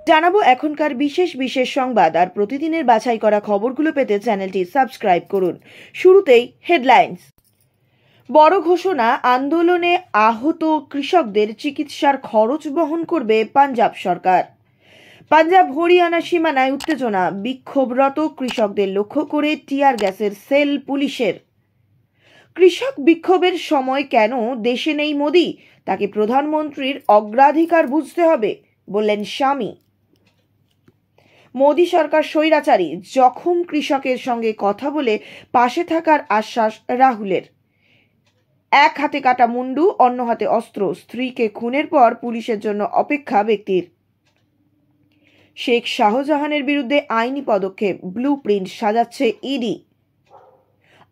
জানাবো এখনকার বিশেষ বিশেষ সংবাদ আর প্রতিদিনের বাছাই করা খবরগুলো পেতে চ্যানেলটি সাবস্ক্রাইব করুন। শুরুতেই হেডলাইন্স। বড় ঘোষণা, আন্দোলনে আহত কৃষকদের চিকিৎসার খরচ বহন করবে পাঞ্জাব সরকার। পাঞ্জাব হরিয়ানা সীমানায় উত্তেজনা, বিক্ষোভরত কৃষকদের লক্ষ্য করে টিয়ার গ্যাসের সেল পুলিশের। কৃষক বিক্ষোভের সময় কেন দেশে নেই মোদি, তাকে প্রধানমন্ত্রীর অগ্রাধিকার বুঝতে হবে বললেন স্বামী। মোদি সরকার স্বৈরাচারী, জখম কৃষকের সঙ্গে কথা বলে পাশে থাকার আশ্বাস রাহুলের। এক হাতে কাটা মুন্ডু, অন্য হাতে অস্ত্র, স্ত্রীকে খুনের পর পুলিশের জন্য অপেক্ষা ব্যক্তির। শেখ শাহজাহানের বিরুদ্ধে আইনি পদক্ষেপ, ব্লু প্রিন্ট সাজাচ্ছে ইডি।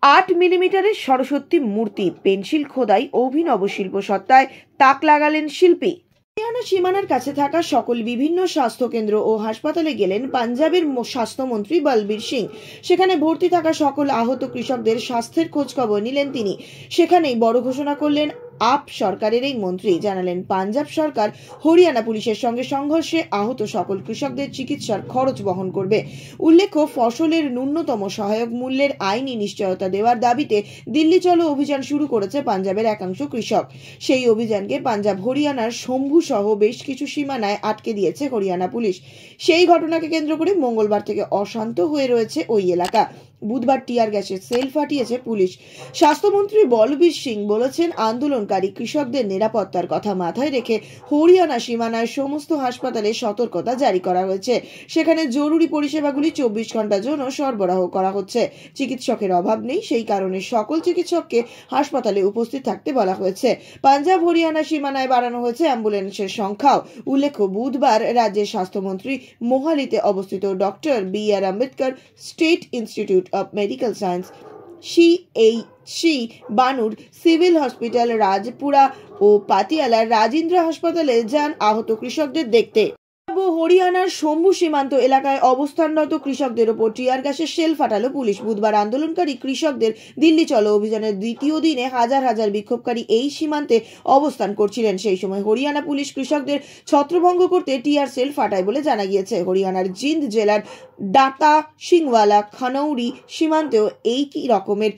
8 মিলিমিটারের সরস্বতী মূর্তি, পেন্সিল খোদাই, অভিনব শিল্প সত্তায় তাক লাগালেন শিল্পী। হরিয়ানা সীমানার কাছে থাকা সকল বিভিন্ন স্বাস্থ্যকেন্দ্র ও হাসপাতালে গেলেন পাঞ্জাবের স্বাস্থ্যমন্ত্রী বলবীর সিং। সেখানে ভর্তি থাকা সকল আহত কৃষকদের স্বাস্থ্যের খোঁজ খবর নিলেন তিনি। সেখানেই বড় ঘোষণা করলেন আপ সরকারের এই মন্ত্রী। জানালেন পাঞ্জাব সরকার হরিয়ানা পুলিশের সঙ্গে সংঘর্ষে আহত সকল কৃষকদের চিকিৎসার খরচ বহন করবে। উল্লেখ্য, ফসলের ন্যূনতম সহায়ক মূল্যের আইনি নিশ্চয়তা দেওয়ার দাবিতে দিল্লি চলো অভিযান শুরু করেছে পাঞ্জাবের একাংশ কৃষক। সেই অভিযানকে পাঞ্জাব হরিয়ানার শম্ভু সহ বেশ কিছু সীমানায় আটকে দিয়েছে হরিয়ানা পুলিশ। সেই ঘটনাকে কেন্দ্র করে মঙ্গলবার থেকে অশান্ত হয়ে রয়েছে ওই এলাকা। বুধবার টিয়ার গ্যাসের সেল ফাটিয়েছে পুলিশ। স্বাস্থ্যমন্ত্রী বলবীর সিং বলেছেন, আন্দোলনকারী কৃষকদের নিরাপত্তার কথা মাথায় রেখে হরিয়ানা সীমানায় সমস্ত হাসপাতালে সতর্কতা জারি করা হয়েছে। সেখানে জরুরি পরিষেবাগুলি 24 ঘন্টার জন্য সরবরাহ করা হচ্ছে। চিকিৎসকের অভাব নেই, সেই কারণে সকল চিকিৎসককে হাসপাতালে উপস্থিত থাকতে বলা হয়েছে। পাঞ্জাব হরিয়ানা সীমানায় বাড়ানো হয়েছে অ্যাম্বুলেন্সের সংখ্যাও। উল্লেখ্য, বুধবার রাজ্যের স্বাস্থ্যমন্ত্রী মোহালিতে অবস্থিত doctor B R. Ambedkar state institute of medical science CHC Banur civil hospital, Rajpura ও পাতিয়ালার রাজিন্দ্রা হাসপাতালে যান আহত কৃষকদের দেখতে। হরিয়ানার শম্ভু সীমান্ত এলাকায় অবস্থানরত কৃষকদের ওপর টিয়ার গ্যাসের শেল ফাটালো পুলিশ। বুধবার আন্দোলনকারী কৃষকদের দিল্লি চলো অভিযানের দ্বিতীয় দিনে হাজার হাজার বিক্ষোভকারী এই সীমান্তে অবস্থান করছিলেন। সেই সময় হরিয়ানা পুলিশ কৃষকদের ছত্রভঙ্গ করতে টিয়ার সেল ফাটায় বলে জানা গিয়েছে। হরিয়ানার জিন্দ জেলার ডাটা সিংওয়ালা খানৌরি সীমান্তেও এই রকমের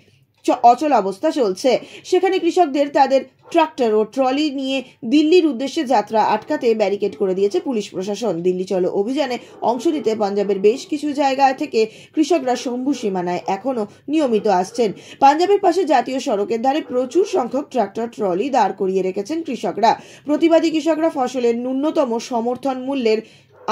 অচল অবস্থা চলছে। সেখানে কৃষকদের তাদের ট্রাক্টর ও ট্রলি নিয়ে দিল্লির উদ্দেশ্যে যাত্রা আটকাতে ব্যারিকেড করে দিয়েছে পুলিশ প্রশাসন। দিল্লি চলো অভিযানে অংশ নিতে পাঞ্জাবের বেশ কিছু জায়গা থেকে কৃষকরা শম্ভু সীমানায় এখনো নিয়মিত আসছেন। পাঞ্জাবের পাশে জাতীয় সড়কের ধারে প্রচুর সংখ্যক ট্রাক্টর ট্রলি দাঁড় করিয়ে রেখেছেন কৃষকরা। প্রতিবাদী কৃষকরা ফসলের ন্যূনতম সমর্থন মূল্যের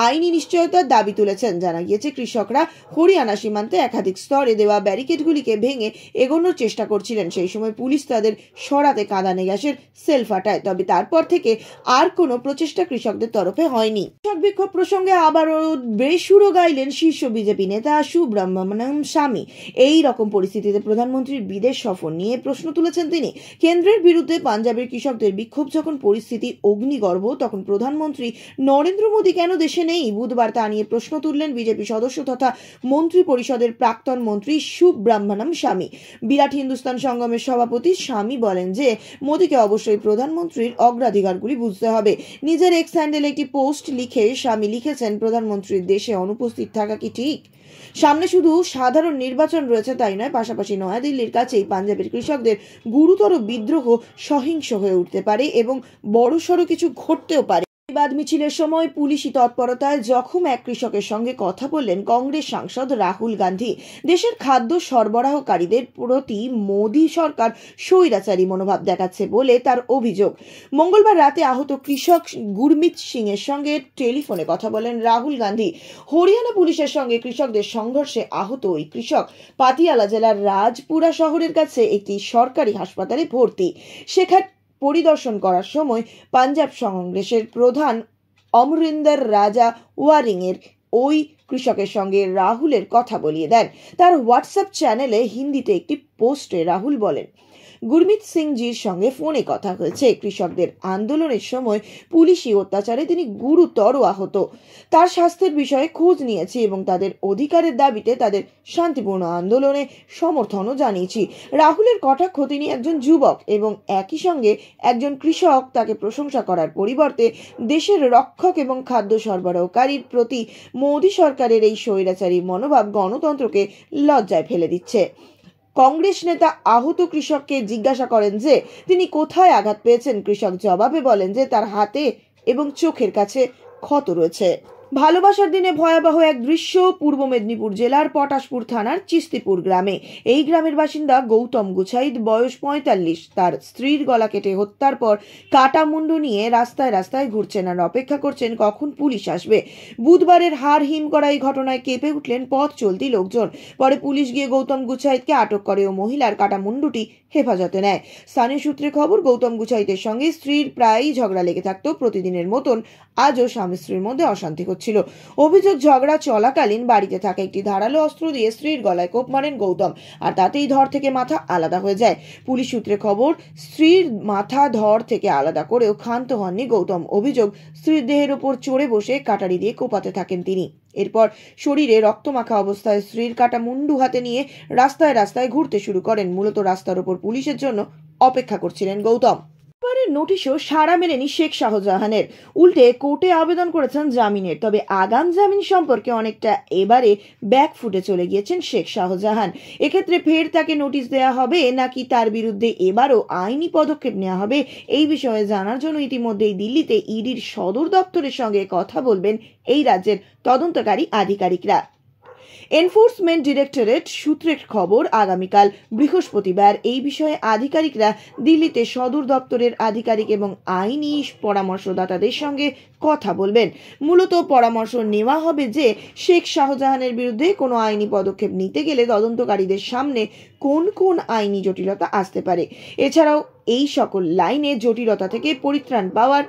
আইনি নিশ্চয়তার দাবি তুলেছেন। জানা গিয়েছে, কৃষকরা হরিয়ানা সীমান্তে একাধিক স্তরে দেওয়া ব্যারিকেডগুলিকে ভেঙে এগোনোর চেষ্টা করছিলেন। সেই সময় পুলিশ তাদের সরাতে কাঁদানে গ্যাসের সেল ফাটায়। তবে তারপর থেকে আর কোনো প্রচেষ্টা কৃষকদের তরফে হয়নি। কৃষক বিক্ষোভ প্রসঙ্গে আবারও বেসুরো গাইলেন শীর্ষ বিজেপি নেতা সুব্রমণ্যম স্বামী। এই রকম পরিস্থিতিতে প্রধানমন্ত্রীর বিদেশ সফর নিয়ে প্রশ্ন তুলেছেন তিনি। কেন্দ্রের বিরুদ্ধে পাঞ্জাবের কৃষকদের বিক্ষোভ যখন পরিস্থিতি অগ্নিগর্ভ, তখন প্রধানমন্ত্রী নরেন্দ্র মোদী কেন দেশে নেই? বুধবার তা নিয়ে প্রশ্ন তুললেন বিজেপি সদস্য তথা মন্ত্রী পরিষদের প্রাক্তন মন্ত্রী সুব্রমণ্যম স্বামী। বিরাট হিন্দুস্তান সঙ্গমের সভাপতি স্বামী বলেন যে, মোদীকে অবশ্যই প্রধানমন্ত্রীর অগ্রাধিকারগুলি বুঝতে হবে। নিজের এক্স হ্যান্ডেলে একটি পোস্ট লিখে স্বামী লিখেছেন, প্রধানমন্ত্রীর দেশে অনুপস্থিত থাকা কি ঠিক? সামনে শুধু সাধারণ নির্বাচন রয়েছে তাই নয়, পাশাপাশি নয়াদিল্লির কাছেই পাঞ্জাবের কৃষকদের গুরুতর বিদ্রোহ সহিংস হয়ে উঠতে পারে এবং বড়সড় কিছু ঘটতেও পারে। প্রতিবাদ মিছিলের সময় পুলিশি তৎপরতায় জখম এক কৃষকের সঙ্গে কথা বললেন কংগ্রেস সাংসদ রাহুল গান্ধী। দেশের খাদ্য সরবরাহকারীদের প্রতি মোদী সরকার স্বৈরাচারী মনোভাব দেখাচ্ছে বলে তার অভিযোগ। মঙ্গলবার রাতে আহত কৃষক গুরমিত সিং এর সঙ্গে টেলিফোনে কথা বলেন রাহুল গান্ধী। হরিয়ানা পুলিশের সঙ্গে কৃষকদের সংঘর্ষে আহত ওই কৃষক পাতিয়ালা জেলার রাজপুরা শহরের কাছে একটি সরকারি হাসপাতালে ভর্তি। সেখানে পরিদর্শন করার সময় পাঞ্জাব কংগ্রেসের প্রধান অমরিন্দর রাজা ওয়ারিং এর ওই কৃষকের সঙ্গে রাহুলের কথা বলিয়ে দেন। তার হোয়াটসঅ্যাপ চ্যানেলে হিন্দিতে একটি পোস্টে রাহুল বলেন, গুরমিত সিংজির সঙ্গে ফোনে কথা হয়েছে। কৃষকদের আন্দোলনের সময় পুলিশি অত্যাচারে তিনি গুরুতর আহত। তার স্বাস্থ্যের বিষয়ে খোঁজ নিয়েছি এবং তাদের অধিকারের দাবিতে তাদের শান্তিপূর্ণ আন্দোলনে সমর্থনও জানিয়েছি। রাহুলের কটাক্ষ তিনি একজন যুবক এবং একই সঙ্গে একজন কৃষক, তাকে প্রশংসা করার পরিবর্তে দেশের রক্ষক এবং খাদ্য সরবরাহকারীর প্রতি মোদী সরকারের এই স্বৈরাচারী মনোভাব গণতন্ত্রকে লজ্জায় ফেলে দিচ্ছে। কংগ্রেস নেতা আহত কৃষককে জিজ্ঞাসা করেন যে তিনি কোথায় আঘাত পেয়েছেন। কৃষক জবাবে বলেন যে তার হাতে এবং চোখের কাছে ক্ষত রয়েছে। ভালোবাসার দিনে ভয়াবহ এক দৃশ্য পূর্ব মেদিনীপুর জেলার পটাশপুর থানার চিস্তিপুর গ্রামে। এই গ্রামের বাসিন্দা গৌতম গুছাইত, বয়স 45, তার স্ত্রীর গলা কেটে হত্যার পর কাটা মুন্ডু নিয়ে রাস্তায় রাস্তায় ঘুরছেন আর অপেক্ষা করছেন কখন পুলিশ আসবে। বুধবারের হাড় হিম করা এই ঘটনায় কেঁপে উঠলেন পথ চলতি লোকজন। পরে পুলিশ গিয়ে গৌতম গুছাইতকে আটক করে ও মহিলার কাটা মুন্ডুটি হেফাজতে নেয়। স্থানীয় সূত্রে খবর, গৌতম গুছাইতের সঙ্গে স্ত্রীর প্রায়ই ঝগড়া লেগে থাকতো। প্রতিদিনের মতন আজও স্বামী স্ত্রীর মধ্যে অশান্তি ছিল। অভিযোগ, ঝগড়া চলাকালীন বাড়িতে থাকা একটি ধারালো অস্ত্র দিয়ে স্ত্রীর গলায় কোপ মারেন গৌতম, আর তাতেই ধর থেকে মাথা আলাদা হয়ে যায়। পুলিশ সূত্রে খবর, স্ত্রীর মাথা ধর থেকে আলাদা করেও ক্ষান্ত হননি গৌতম। অভিযোগ, স্ত্রীর দেহের ওপর চড়ে বসে কাটারি দিয়ে কোপাতে থাকেন তিনি। এরপর শরীরে রক্তমাখা অবস্থায় স্ত্রীর কাটা মুন্ডু হাতে নিয়ে রাস্তায় রাস্তায় ঘুরতে শুরু করেন। মূলত রাস্তার ওপর পুলিশের জন্য অপেক্ষা করছিলেন গৌতম। নোটিশও সাড়া মেলেনি শেখ শাহজাহানের। উল্টে কোর্টে আবেদন করেছেন জামিনের। তবে আগাম জামিন সম্পর্কে অনেকটা এবারে ব্যাকফুটে চলে গিয়েছেন শেখ শাহজাহান। এক্ষেত্রে ফের তাকে নোটিশ দেয়া হবে নাকি তার বিরুদ্ধে এবারও আইনি পদক্ষেপ নেওয়া হবে, এই বিষয়ে জানার জন্য ইতিমধ্যেই দিল্লিতে ইডির সদর দপ্তরের সঙ্গে কথা বলবেন এই রাজ্যের তদন্তকারী আধিকারিকরা। এনফোর্সমেন্ট ডিরেক্টরেট সূত্রের খবর, আগামীকাল বৃহস্পতিবার এই বিষয়ে আধিকারিকরা দিল্লিতে সদর দপ্তরের আধিকারিক এবং আইনি পরামর্শদাতাদের সঙ্গে কথা বলবেন। মূলত পরামর্শ নেওয়া হবে যে শেখ শাহজাহানের বিরুদ্ধে কোনো আইনি পদক্ষেপ নিতে গেলে তদন্তকারীদের সামনে কোন কোন আইনি জটিলতা আসতে পারে, এছাড়াও এই সকল লাইনে জটিলতা থেকে পরিত্রাণ পাওয়ার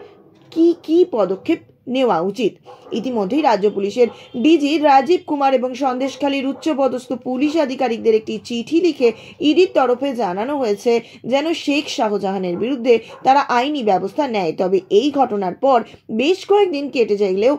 কি পদক্ষেপ নেওয়া উচিত। ইতিমধ্যেই রাজ্য পুলিশের ডিজি রাজীব কুমার এবং সন্দেশখালীর উচ্চপদস্থ পুলিশ আধিকারিকদের একটি চিঠি লিখে ইডির তরফে জানানো হয়েছে যেন শেখ শাহজাহানের বিরুদ্ধে তারা আইনি ব্যবস্থা নেয়। তবে এই ঘটনার পর বেশ কয়েকদিন কেটে গেলেও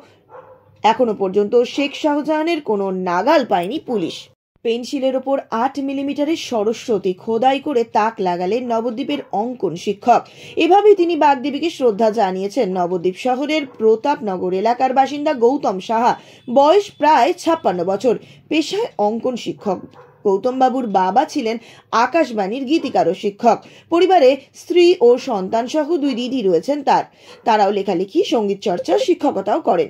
এখনো পর্যন্ত শেখ শাহজাহানের কোনো নাগাল পায়নি পুলিশ। পেন্সিলের ওপর 8 মিলিমিটারের সরস্বতী খোদাই করে তাক লাগালেন নবদ্বীপের অঙ্কন শিক্ষক। এভাবেই তিনি বাগদেবীকে শ্রদ্ধা জানিয়েছেন। নবদ্বীপ শহরের প্রতাপনগর এলাকার বাসিন্দা গৌতম সাহা, বয়স প্রায় 56 বছর, পেশায় অঙ্কন শিক্ষক। গৌতম বাবুর বাবা ছিলেন আকাশবাণীর গীতিকার ও শিক্ষক। পরিবারে স্ত্রী ও সন্তান সহ 2 দিদি রয়েছেন তারাও লেখালেখি, সঙ্গীত চর্চা, শিক্ষকতাও করেন।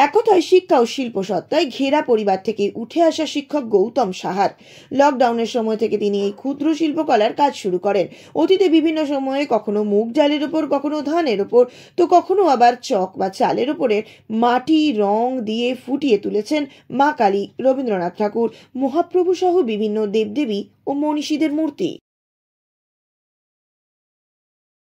এক কথায় শিক্ষা ও শিল্প সত্তায় ঘেরা পরিবার থেকে উঠে আসা শিক্ষক গৌতম সাহার। লকডাউনের সময় থেকে তিনি এই ক্ষুদ্র শিল্পকলার কাজ শুরু করেন। অতীতে বিভিন্ন সময়ে কখনো মুগ ডালের উপর, কখনো ধানের উপর, তো কখনো আবার চক বা চালের উপরে মাটি রং দিয়ে ফুটিয়ে তুলেছেন মা কালী, রবীন্দ্রনাথ ঠাকুর, মহাপ্রভু সহ বিভিন্ন দেবদেবী ও মনীষীদের মূর্তি।